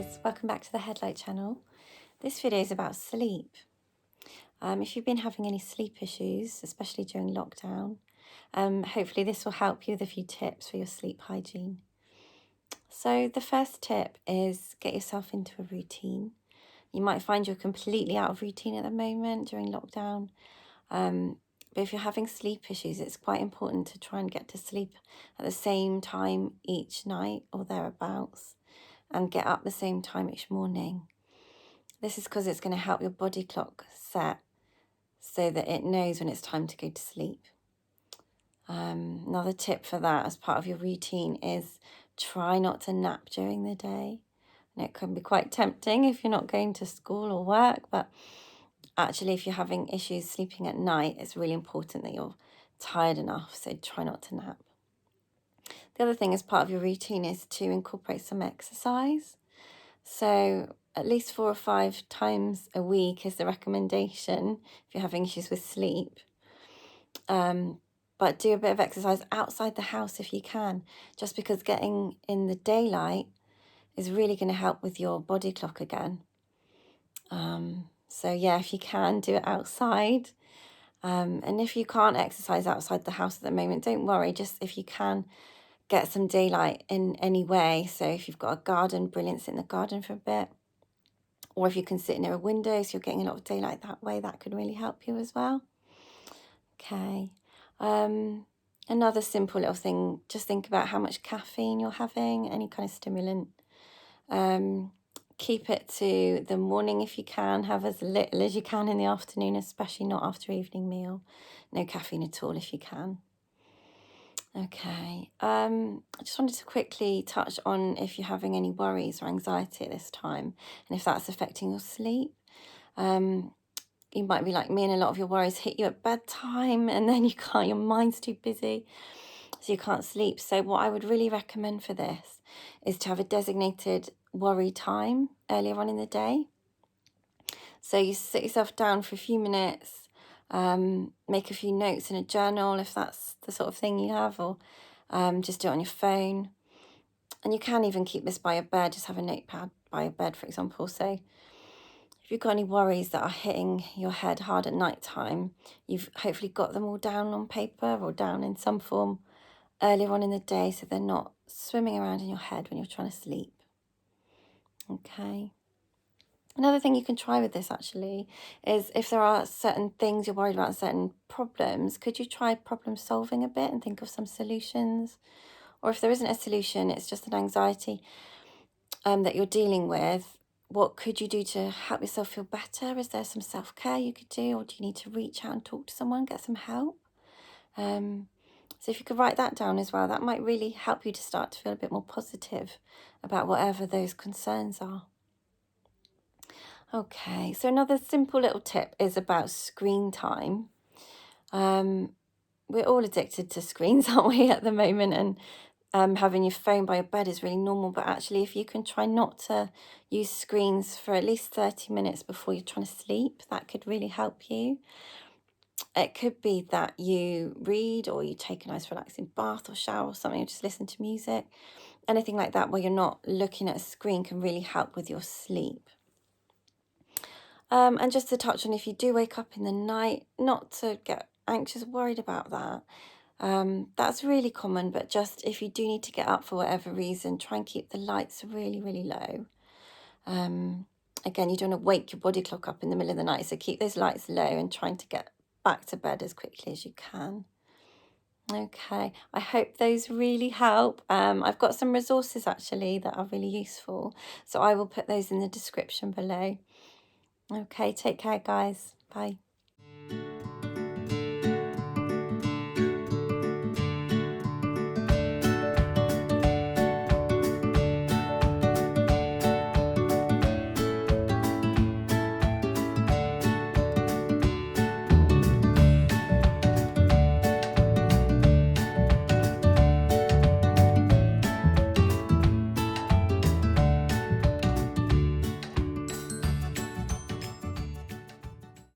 guys, welcome back to the Headlight channel. This video is about sleep. If you've been having any sleep issues, especially during lockdown, hopefully this will help you with a few tips for your sleep hygiene. So the first tip is get yourself into a routine. You might find you're completely out of routine at the moment during lockdown, but if you're having sleep issues, it's quite important to try and get to sleep at the same time each night or thereabouts, and get up the same time each morning. This is because it's going to help your body clock set so that it knows when it's time to go to sleep. Another tip for that as part of your routine is try not to nap during the day. And it can be quite tempting if you're not going to school or work, but actually if you're having issues sleeping at night, it's really important that you're tired enough, so try not to nap. The other thing as part of your routine is to incorporate some exercise. So at least 4 or 5 times a week is the recommendation if you're having issues with sleep. But do a bit of exercise outside the house if you can, just because getting in the daylight is really going to help with your body clock again. So yeah, if you can, do it outside. And if you can't exercise outside the house at the moment, don't worry, just if you can, get some daylight in any way. So if you've got a garden, brilliant, sit in the garden for a bit. Or if you can sit near a window so you're getting a lot of daylight that way, that could really help you as well. Okay. Another simple little thing, just think about how much caffeine you're having, any kind of stimulant. Keep it to the morning if you can, have as little as you can in the afternoon, especially not after evening meal. No caffeine at all if you can. Okay, I just wanted to quickly touch on if you're having any worries or anxiety at this time, and if that's affecting your sleep. You might be like me, and a lot of your worries hit you at bedtime, and then your mind's too busy, so you can't sleep. So what I would really recommend for this is to have a designated worry time earlier on in the day. So you sit yourself down for a few minutes, make a few notes in a journal if that's the sort of thing you have, or just do it on your phone. And you can even keep this by your bed, just have a notepad by your bed, for example. So if you've got any worries that are hitting your head hard at night time, you've hopefully got them all down on paper or down in some form earlier on in the day, so they're not swimming around in your head when you're trying to sleep. Okay. Another thing you can try with this actually is if there are certain things you're worried about, certain problems, could you try problem solving a bit and think of some solutions? Or if there isn't a solution, it's just an anxiety that you're dealing with, what could you do to help yourself feel better? Is there some self-care you could do, or do you need to reach out and talk to someone, get some help? So if you could write that down as well, that might really help you to start to feel a bit more positive about whatever those concerns are. Okay, so another simple little tip is about screen time. We're all addicted to screens, aren't we, at the moment? And having your phone by your bed is really normal. But actually, if you can try not to use screens for at least 30 minutes before you're trying to sleep, that could really help you. It could be that you read, or you take a nice relaxing bath or shower or something, or just listen to music. Anything like that where you're not looking at a screen can really help with your sleep. And just to touch on, if you do wake up in the night, not to get anxious or worried about that. That's really common, but just if you do need to get up for whatever reason, try and keep the lights really, really low. Again, you don't want to wake your body clock up in the middle of the night, so keep those lights low and trying to get back to bed as quickly as you can. Okay, I hope those really help. I've got some resources actually that are really useful, so I will put those in the description below. Okay, take care, guys. Bye.